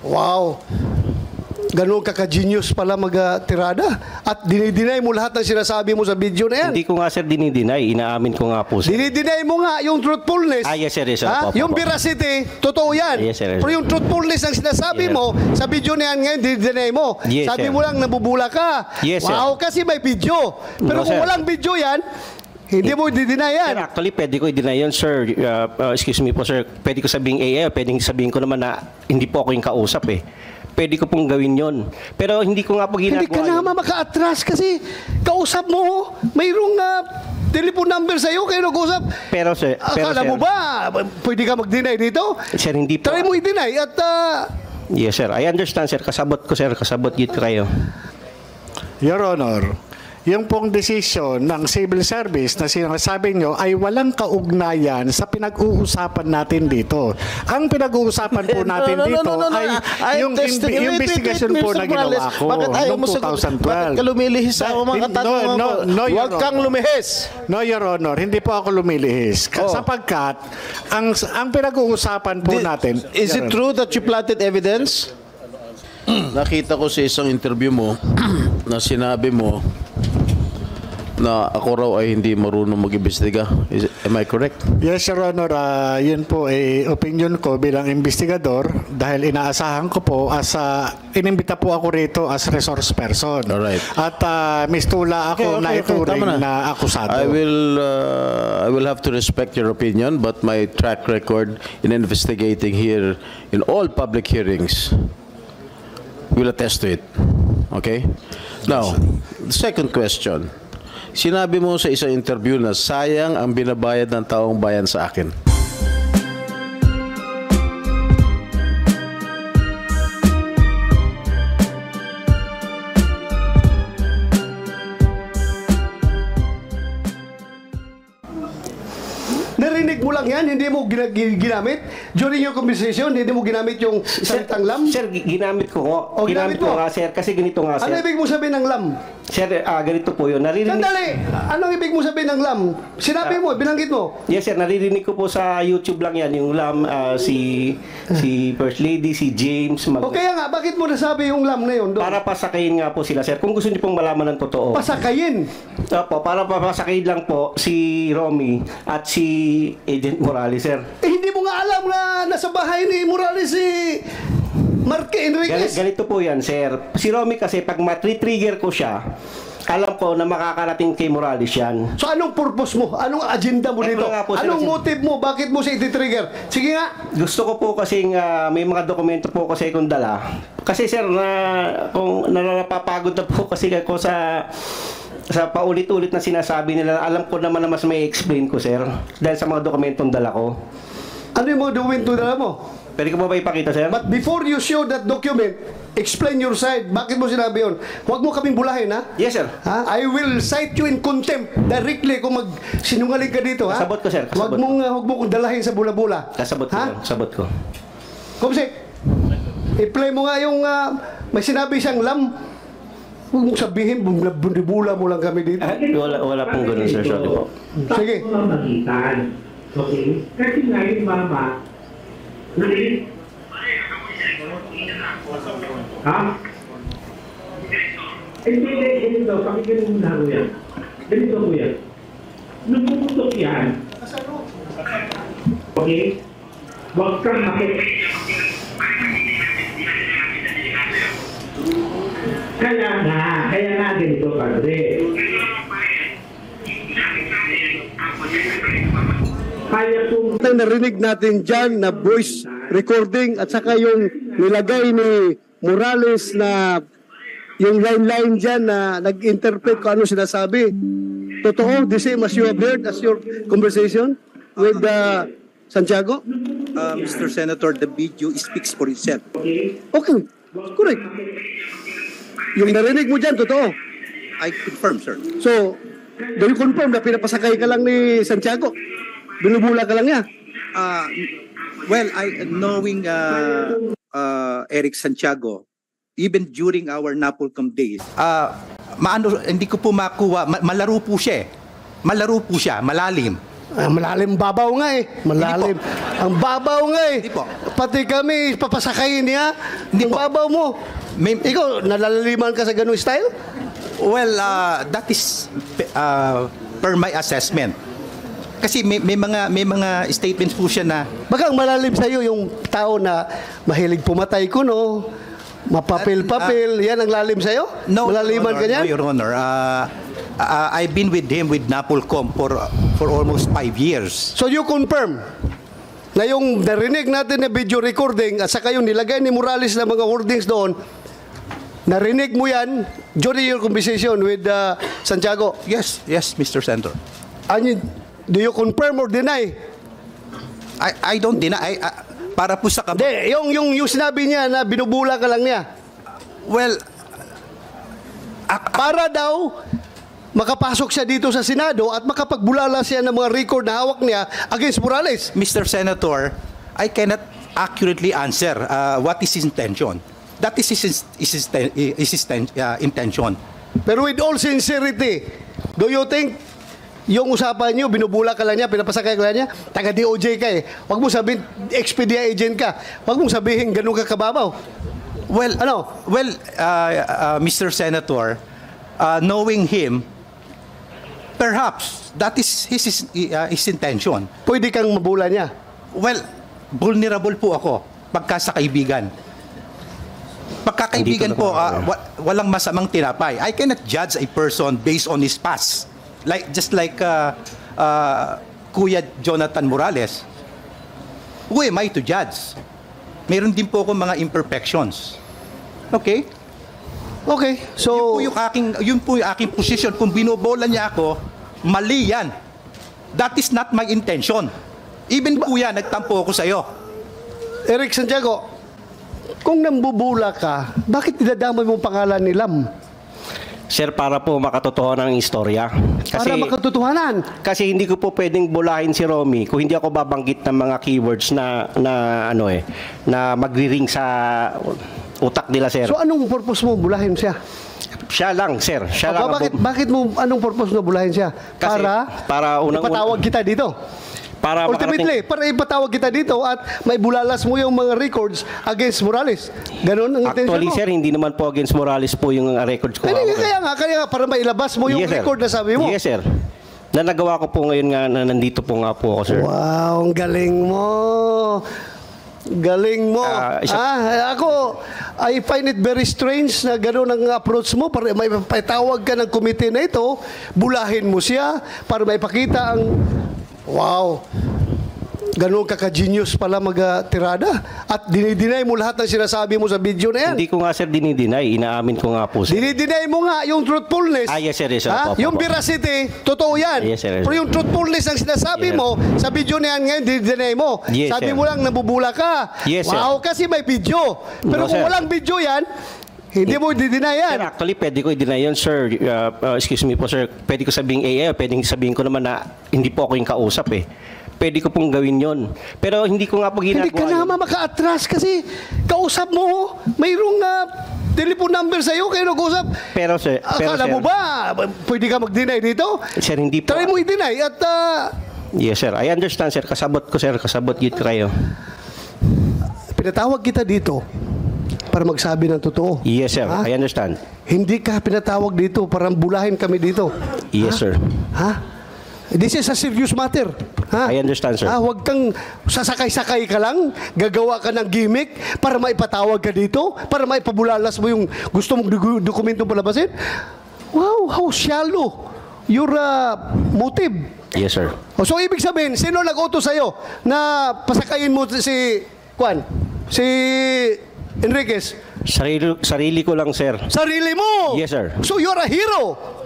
Wow. Ganun ka-genius pala mag-tirada. At dinideny mo lahat ng sinasabi mo sa video na yan. Hindi ko nga, sir, dinideny. Inaamin ko nga po, sir. Dinideny mo nga yung truthfulness. Yes, sir. Yes, sir. Yung veracity, totoo yan. Yes, sir. Pero yung truthfulness ang sinasabi mo sa video na yan ngayon, dinideny mo. Yes, sabi sir. mo lang, nabubula ka. Yes, sir. Wow, kasi may video. Pero No, kung sir. walang video yan, hindi mo i-deny yan. Sir, actually, pwede ko i-deny yun, sir. Excuse me po, sir. Pwede ko sabihin AI, pwede sabihin ko naman na hindi po ako yung kausap eh. Pwede ko pong gawin yon. Pero hindi ko nga po ginagawa. Hindi ka naman maka-atras kasi kausap mo, mayroong telephone number sa'yo, kayo nag-usap. Pero sir, Akala mo ba, pwede ka mag-deny dito? Sir, hindi po. Try mo i-deny at... Yes, sir. I understand, sir. Kasabot ko, sir. Kasabot git kayo. Your Honor, yung pong desisyon ng civil service na sinasabi nyo ay walang kaugnayan sa pinag-uusapan natin dito. Ang pinag-uusapan po natin dito ay yung investigation po na ginawa ko noong 2012. Bakit ka lumilihis sa mga katanungan ko? Huwag kang lumihis. No, Your Honor, hindi po ako lumilihis. Sapagkat ang pinag-uusapan po natin... Is it true that you planted evidence? Nakita ko sa isang interview mo na sinabi mo na ako raw ay hindi marunong mag-imbestiga. Am I correct? Yes, Your Honor. Yun po ay opinion ko bilang investigador dahil inaasahan ko po inimbita po ako rito as resource person. Alright. At mistula ako naituring na akusado. I will have to respect your opinion, but my track record in investigating here in all public hearings will attest to it. Okay? Now, the second question. Sinabi mo sa isang interview na sayang ang binabayad ng taong bayan sa akin. Narinig mo lang yan, hindi mo ginamit? During your conversation, hindi mo ginamit yung salitang lam? Sir, ginamit ko nga. O, ginamit ko nga, sir. Kasi ganito nga, sir. Ano ibig mo sabihin ng lam? Sir, ganito po yun. Sandali! Anong ibig mo sabihin ng lam? Sinabi mo, binanggit mo. Yes, sir. Naririnig ko po sa YouTube lang yan. Yung lam, si First Lady, si James. O kaya nga, bakit mo nasabi yung lam na yun doon? Para pasakayin nga po sila, sir. Kung gusto niyo pong malaman ng totoo. Pasakayin? Opo, para papasakayin lang po si Romy at si Agent Morales, sir. Hindi mo nga alam na nasa bahay ni Morales si Marque Enriquez. Ganito po yan, sir. Si Romy kasi, pag matri-trigger ko siya, alam ko na makakarating kay Morales yan. So anong purpose mo? Anong agenda mo dito? Po, anong motive mo? Bakit mo siya iti-trigger? Sige nga. Gusto ko po kasi may mga dokumento po kasi kung dala. Kasi sir, kung napapagod na po kasi ako sa paulit-ulit na sinasabi nila, alam ko naman na mas may explain ko, sir. Dahil sa mga dokumentong dala ko. Ano yung mga dokumento dala mo? Pwede ko ba ipakita, sir? But before you show that document, explain your side. Bakit mo sinabi yun? Huwag mo kaming bulahin, ha? Yes, sir. Ha? I will cite you in contempt directly kung sinungaling ka dito, ha? Kasabot ko, sir. Huwag mo kong dalahin sa bula-bula. Kasabot ko, sir. Kasabot ko. Kumsik, i-play mo nga yung may sinabi siyang lam. Huwag mong sabihin, bula mo lang kami dito. Wala pong ganun, sir. Sorry po. Sige. Okay? Kasi nga yung mama, ha? Hindi daw, pakinggan mo na yan. Ganito mo yan. Nung pumutok yan, okay? Huwag kang kaya nga ganito, padre. Ang narinig natin dyan na voice recording at saka yung nilagay ni Morales na yung line-line dyan na nag-interpret kung ano sinasabi. Totoo, the same as you have heard as your conversation with Santiago? Mr. Senator, the video speaks for itself. Okay, correct. Yung narinig mo dyan, totoo? I confirm, sir. So, do you confirm na pinapasakay ka lang ni Santiago? Binubula ka lang niya? Well, knowing Eric Santiago, even during our Napolcom days, hindi ko po makuha, malaro po siya. Malaro po siya, malalim. Malalim babaw nga eh. Malalim. Ang babaw nga eh. Hindi po. Pati kami, papasakayin niya. Hindi Ang po. babaw mo. Ikaw, nalalaliman ka sa ganung style? Well, that is per my assessment. Kasi may mga statements po siya na Baka ang malalim sa'yo yung tao na mahilig pumatay kuno, mapapil-papil, yan ang lalim sa'yo? Malaliman ka niyan? No, Your Honor. I've been with him with Napolcom for almost 5 years. So you confirm na yung narinig natin na video recording at saka yung nilagay ni Morales na mga wordings doon, narinig mo yan during your conversation with Santiago? Yes, Mr. Senator. Do you confirm or deny? I don't deny. Para po sa Hindi, yung sinabi niya na binubula ka lang niya. Well, Para daw makapasok siya dito sa Senado at makapagbulala siya ng mga record na hawak niya against Morales. Mr. Senator, I cannot accurately answer what is his intention. That is his intention. Pero with all sincerity, do you think yung usapan niyo, binubula ka lang niya, pinapasakay ka lang niya, taga-DOJ ka eh. Huwag mo sabihin, Expedia agent ka. Huwag mong sabihin, ganun ka kababaw. Well, Mr. Senator, knowing him, perhaps that is his intention. Pwede kang mabula niya. Well, vulnerable po ako pagka sa kaibigan. Pagkakaibigan po, walang masamang tinapay. I cannot judge a person based on his past. Just like Kuya Jonathan Morales. Who am I to judge? Meron din po ako mga imperfections. Okay? Okay, so... Yun po yung aking position. Kung binobola niya ako, mali yan. That is not my intention. Even kuya, nagtampo ako sa'yo. Eric Santiago, kung nambubula ka, bakit dinadamay mo pangalan ni Lam? Sir, para po makatotohanan ng istorya. Para makatotohanan. Kasi hindi ko po pwedeng bulahin si Romy kung hindi ako babanggit ng mga keywords na magri-ring sa utak nila, sir. So anong purpose mo bulahin siya? Siya lang, sir. Siya lang. Bakit mo, anong purpose mo bulahin siya? Kasi, para ipatawag kita dito. Para ultimately, para ipatawag kita dito at may bulalas mo yung mga records against Morales. Ganon ang intention mo. Actually, sir, hindi naman po against Morales po yung records ko. Kaya nga, para mailabas mo yung record na sabi mo. Yes, sir. Na nagawa ko po ngayon nga na nandito po nga po ako, sir. Wow, ang galing mo. Galing mo. Ako, I find it very strange na gano'n ang approach mo. Para may patawag ka ng komite na ito, bulahin mo siya para may pakita ang wow. Ganun ka-genius pala mag-tirada. At dinideny mo lahat ng sinasabi mo sa video na yan. Hindi ko nga, sir, dinideny. Inaamin ko nga po, sir. Dinideny mo nga yung truthfulness. Yes, sir. Yes, sir. Yung veracity, totoo yan. Yes, sir. Pero yung truthfulness ang sinasabi mo, sa video na yan ngayon, dinideny mo. Yes, sabi sir. mo lang, nabubula ka. Yes, sir. Wow, kasi may video. Pero No, kung sir. walang video yan, hindi mo dideny yan. Sir, actually, pwede ko i-deny yun, sir. Excuse me po, sir. Pwede ko sabihin pwede sabihin ko naman na hindi po ako yung kausap eh. Pwede ko pong gawin yon. Pero hindi ko nga po ginagawa. Hindi ka naman maka-atras kasi kausap mo, mayroong telephone number sa'yo kayo nag-usap. Pero sir, Akala mo ba, pwede ka mag-deny dito? Sir, hindi po. Try mo i-deny at... Yes, sir. I understand, sir. Kasabot ko, sir. Kasabot yun kayo. Pinatawag kita dito para magsabi ng totoo. Yes, sir. Ha? I understand. Hindi ka pinatawag dito para bulahin kami dito. Yes, sir. Ha? This is a serious matter. Ha? I understand, sir. Huwag kang sasakay-sakay ka lang, gagawa ka ng gimmick para maipatawag ka dito, para maipabulalas mo yung gusto mong dokumentong palabasin. Wow, how shallow your motive. Yes, sir. So, ibig sabihin, sino nag-utos sa'yo na pasakayin mo si Enriquez? Sarili ko lang, sir. Sarili mo! Yes, sir. So, you're a hero!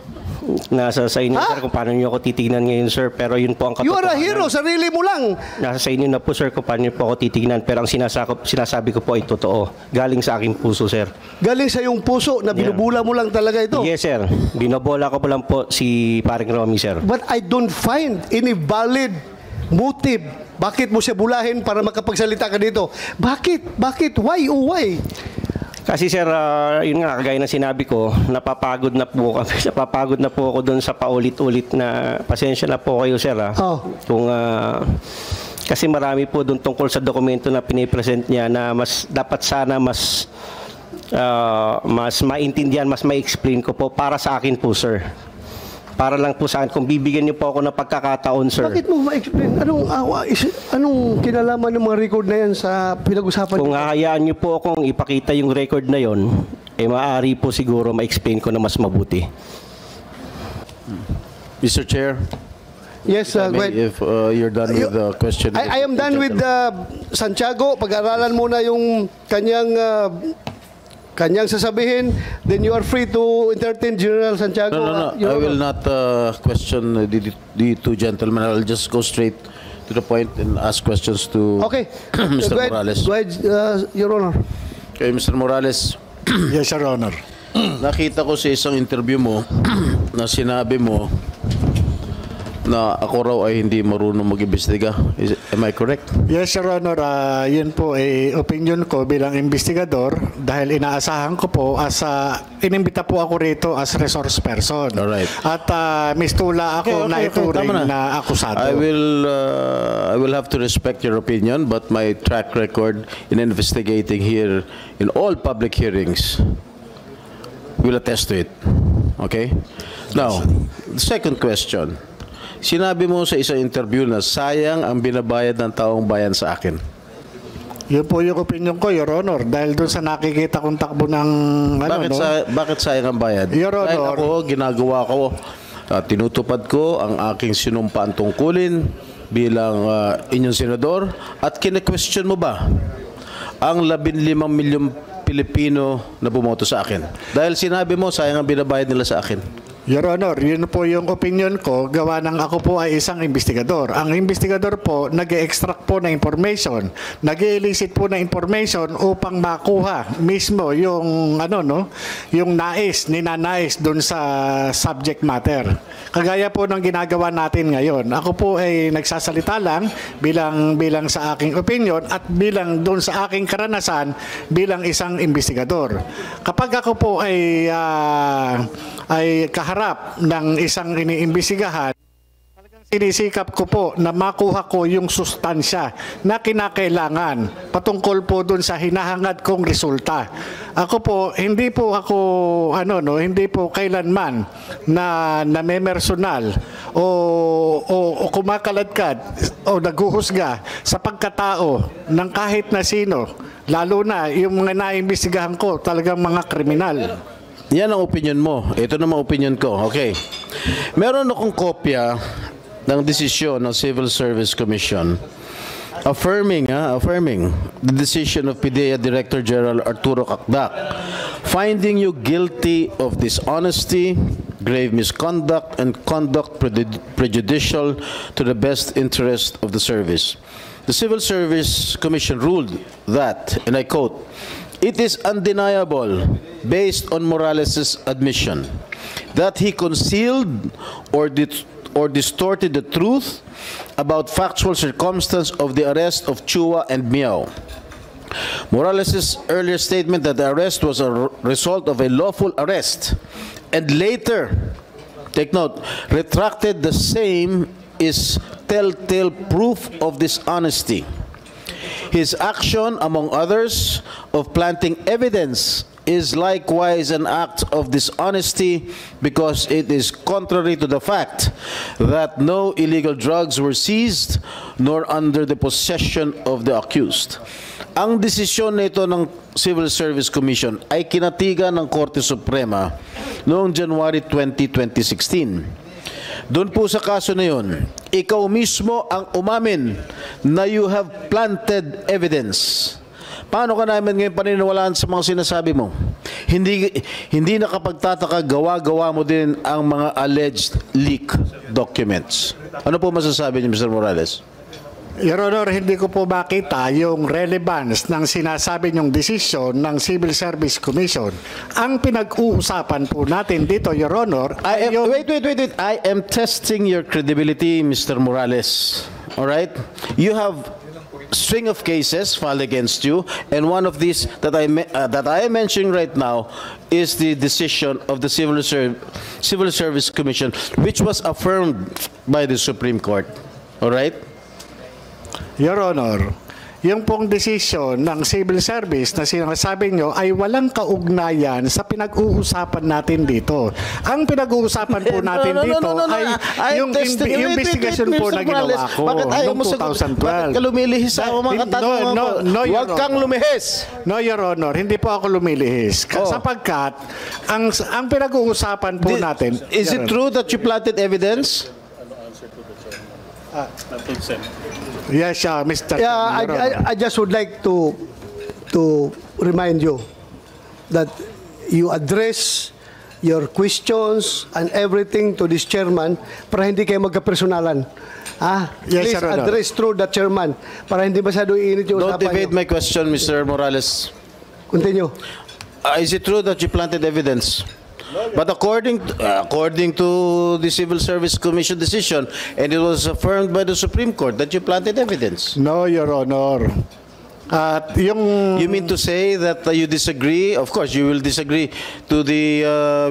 Nasa sa inyo, sir, kung paano nyo ako titignan ngayon, sir. Pero yun po ang You katotohanan. are a hero, sarili mo lang. Nasa sa inyo na po, sir, kung paano nyo po ako titignan. Pero ang sinasabi ko po ay totoo. Galing sa aking puso, sir. Galing sa iyong puso na binubula mo lang talaga ito. Yes, sir. Binobola ko po lang po si paring Romy, sir. But I don't find any valid motive. Bakit mo siya bulahin para makapagsalita ka dito? Bakit? Why? Oh, why? Kasi sir, yun nga, kagaya ng sinabi ko, napapagod na po kami. Napapagod na po ako doon sa paulit-ulit na, pasensya na po kayo sir. Oh. Kung, kasi marami po doon tungkol sa dokumento na pinipresent niya na mas dapat sana mas maintindihan, mas ma-explain ko po para sa akin po sir. Para lang po sa akin, kung bibigyan niyo po ako ng pagkakataon sir. Bakit mo ma-explain? Anong kinalaman ng mga record na yan sa pinag-usapan? Kung hahayaan niyo po akong ipakita yung record na yon, maaari po siguro ma-explain ko na mas mabuti. Mr. Chair, Yes, go ahead. if you're done with the question. I am done with Santiago. Pag-aralan muna yung kanyang sasabihin, then you are free to entertain General Santiago. No. I will not question the two gentlemen. I'll just go straight to the point and ask questions to Okay. Mr. Go ahead. Morales. Go ahead, Your Honor. Okay, Mr. Morales, Yes, Your Honor. nakita ko sa isang interview mo na sinabi mo na ako raw ay hindi marunong mag-imbestiga. Am I correct? Yes, Your Honor. Yun po ay opinion ko bilang investigador dahil inaasahan ko po inimbita po ako rito as resource person. Alright. At mistula ako na ituring tama na akusado. I will have to respect your opinion, but my track record in investigating here in all public hearings will attest to it. Okay? Now, the second question. Sinabi mo sa isang interview na sayang ang binabayad ng taong bayan sa akin. Yun po yung opinion ko, Your Honor. Dahil doon sa nakikita kong takbo ng Bakit sayang ang bayad? Your Honor. Dahil ako, ginagawa ko, tinutupad ko ang aking sinumpaan tungkulin bilang inyong senador at kine-question mo ba ang 15 milyong Pilipino na bumoto sa akin? Dahil sinabi mo, sayang ang binabayad nila sa akin. Your Honor, yun po yung opinion ko, gawa ng ako po ay isang investigador. Ang investigador po, nag-extract po na information, nag-elicit po na information upang makuha mismo yung yung ninanais doon sa subject matter. Kagaya po ng ginagawa natin ngayon. Ako po ay nagsasalita lang bilang sa aking opinion at bilang doon sa aking karanasan bilang isang investigador. Kapag ako po ay kaharap ng isang iniimbestigahan, talagang sinisikap ko po na makuha ko yung sustansya na kinakailangan patungkol po dun sa hinahangad kong resulta. Ako po, hindi po kailanman na namemersonal o kumakaladkad o naghuhusga sa pagkatao ng kahit na sino, lalo na yung mga naimbestigahan ko talagang mga kriminal. Yan ang opinion mo. Ito naman opinion ko. Okay. Meron akong kopya ng desisyon ng Civil Service Commission affirming the decision of PIDEA Director General Arturo Cacdac, finding you guilty of dishonesty, grave misconduct, and conduct prejudicial to the best interest of the service. The Civil Service Commission ruled that, and I quote, "It is undeniable, based on Morales' admission, that he concealed or distorted the truth about factual circumstance of the arrest of Chua and Miao. Morales' earlier statement that the arrest was a result of a lawful arrest and later, take note, retracted the same is telltale proof of dishonesty. His action, among others, of planting evidence is likewise an act of dishonesty because it is contrary to the fact that no illegal drugs were seized nor under the possession of the accused." Ang desisyon nito ng Civil Service Commission ay kinatigan ng Korte Suprema noong January 20, 2016. Doon po sa kaso na yun, ikaw mismo ang umamin na you have planted evidence. Paano ka namin ngayon paniniwalaan sa mga sinasabi mo? Hindi nakapagtataka, gawa-gawa mo din ang mga alleged leak documents. Ano po masasabi niyo, Mr. Morales? Your Honor, hindi ko po makita yung relevance ng sinasabi niyong desisyon ng Civil Service Commission. Ang pinag-uusapan po natin dito, Your Honor, Wait. I am testing your credibility, Mr. Morales. All right? You have string of cases filed against you, and one of these that I am mentioning right now is the decision of the Civil Service Commission, which was affirmed by the Supreme Court. All right? Your Honor, yung pong desisyon ng civil service na sinasabi nyo ay walang kaugnayan sa pinag-uusapan natin dito. Ang pinag-uusapan po natin dito ay yung investigation po na ginawa ko noong 2012. Bakit ka lumilihis sa mga katanungan ko? Huwag kang lumihis. No, Your Honor, hindi po ako lumilihis. Sapagkat ang pinag-uusapan po natin... Is it true that you planted evidence? Yes, Mr. Yeah, I just would like to remind you that you address your questions and everything to this chairman para hindi kayo magkapersonalan. Yes, Please Your Honor. address through the chairman para hindi masyado init yung Don't usapan evade niyo. my question, Mr. Morales. Continue. Is it true that you planted evidence? But according to the Civil Service Commission decision, and it was affirmed by the Supreme Court that you planted evidence. No, Your Honor. At yung... You mean to say that you disagree? Of course, you will disagree to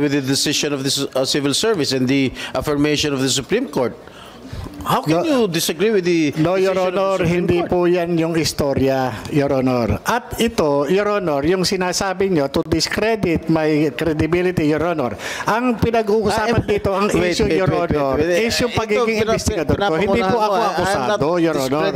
with the decision of the Civil Service and the affirmation of the Supreme Court. How can you disagree with the No, Your decision of the Honor, Supreme hindi Court? po yan yung istorya, Your Honor. At ito, Your Honor, yung sinasabi nyo to discredit my credibility, Your Honor. Ang pinag-uusapan dito, ang issue, Your Honor, is yung pagiging investigador ko. Hindi po ako akusado, Your Honor.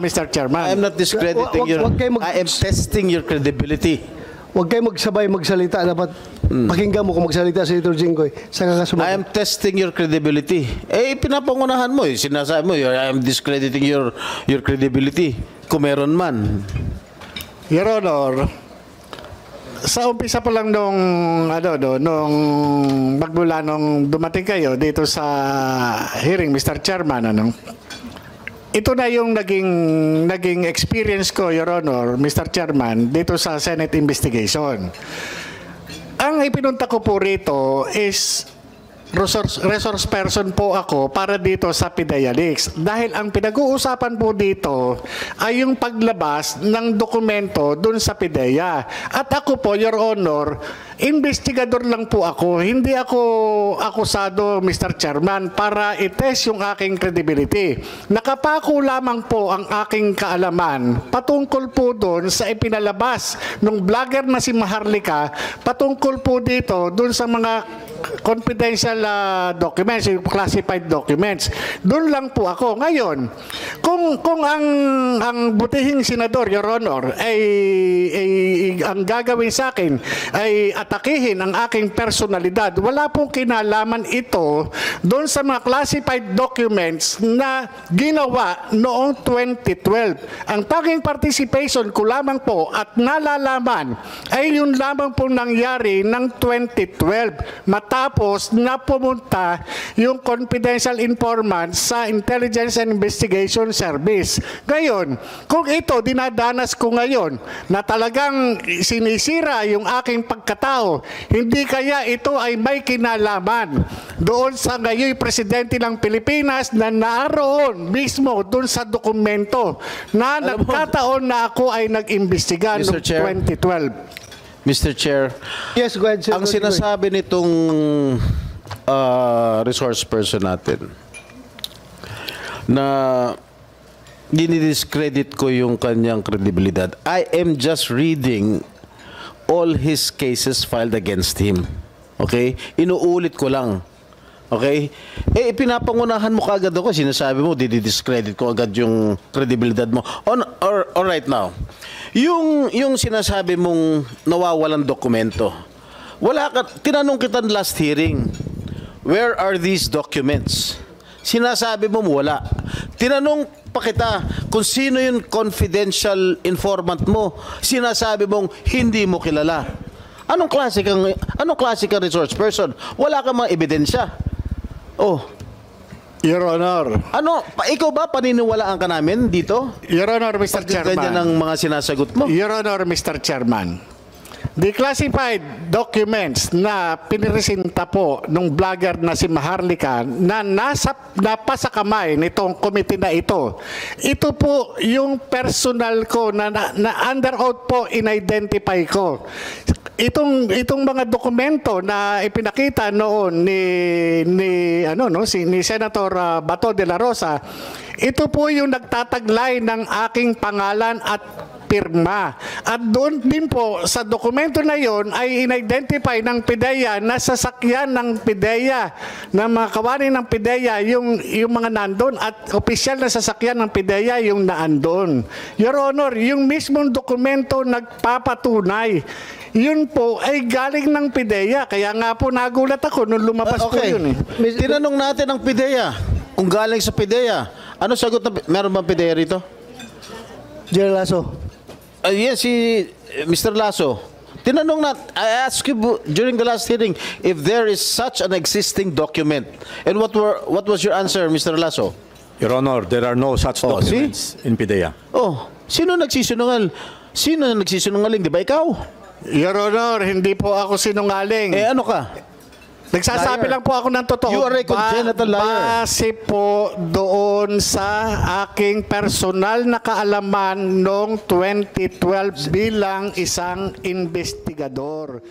Mr. Chairman. I am not discrediting your... I am testing your credibility. Huwag kayo magsabay magsalita. Dapat pakinggan mo kung magsalita si Senator Jinggoy. Sa kakasunod. I am testing your credibility. Pinapangunahan mo. Sinasabi mo, I am discrediting your credibility. Kung meron man. Your Honor, sa umpisa pa lang nung magmula nung dumating kayo dito sa hearing, Mr. Chairman, ito na yung naging experience ko, Your Honor, Mr. Chairman, dito sa Senate investigation. Ang ipinunta ko po rito is resource person po ako para dito sa PIDEA Leaks. Dahil ang pinag-uusapan po dito ay yung paglabas ng dokumento dun sa PIDEA. At ako po, Your Honor, investigador lang po ako. Hindi ako akusado, Mr. Chairman, para i-test yung aking credibility. Nakapako lamang po ang aking kaalaman patungkol po dun sa ipinalabas ng vlogger na si Maharlika patungkol po dito dun sa mga confidential documents, classified documents. Doon lang po ako. Ngayon, kung ang butihing senador, Your Honor, ay ang gagawin sa akin ay atakihin ang aking personalidad, wala pong kinalaman ito doon sa mga classified documents na ginawa noong 2012. Ang tanging participation ko lamang po at nalalaman ay yun lamang po nangyari ng 2012 matapos na pumunta yung confidential informant sa Intelligence and Investigation Service. Ngayon, kung ito dinadanas ko ngayon na talagang sinisira yung aking pagkatao, hindi kaya ito ay may kinalaman doon sa ngayon presidente ng Pilipinas na naroon mismo doon sa dokumento na nagkataon na ako ay nag-imbestiga noong 2012. Mr. Chair, Yes, go ahead, ang Senator Jinggoy. sinasabi nitong resource person natin na dinidiscredit ko yung kanyang credibilidad. I am just reading all his cases filed against him. Okay? Inuulit ko lang. Okay? Pinapangunahan mo kaagad ako. Sinasabi mo, didiscredit ko agad yung credibilidad mo. All right now. Yung sinasabi mong nawawalan dokumento, tinanong kita last hearing, where are these documents? Sinasabi mo wala. Tinanong pa kita kung sino yung confidential informant mo. Sinasabi mong hindi mo kilala. Anong klase kang resource person? Wala kang mga ebidensya. Your Honor. Ikaw ba paniniwalaan ka namin dito? Your Honor, Mr. Ganyan Chairman. ang mga sinasagot mo. Your Honor, Mr. Chairman. declassified documents na piniresinta po nung vlogger na si Maharlika na napasa kamay nitong committee na ito. Ito po yung personal ko na under oath po in-identify ko. Itong mga dokumento na ipinakita noon ni Senator Bato de la Rosa, ito po yung nagtataglay ng aking pangalan at pirma. At doon din po sa dokumento na yon ay in-identify ng PIDEA na sasakyan ng PIDEA, na mga kawani ng PIDEA yung mga nandun, at opisyal na sasakyan ng PIDEA yung naandun. Your Honor, yung mismong dokumento nagpapatunay. Yun po ay galing ng PIDEA. Kaya nga po nagulat ako nung lumabas po yun. Tinanong natin ang PIDEA kung galing sa PIDEA. Ano sagot na, meron bang PIDEA rito? General Lasso. Yes, si Mr. Lasso. Tinanong na, I asked you during the last hearing if there is such an existing document. And what was your answer, Mr. Lasso? Your Honor, there are no such documents in PIDEA. Oh, sino nagsisinungal? Sino nagsisinungaling? Di ba ikaw? Your Honor, hindi po ako sinungaling. Eh ano ka? Nagsasabi Liar. lang po ako ng totoo. You are a congenital liar. Base po doon sa aking personal na kaalaman noong 2012 bilang isang investigador.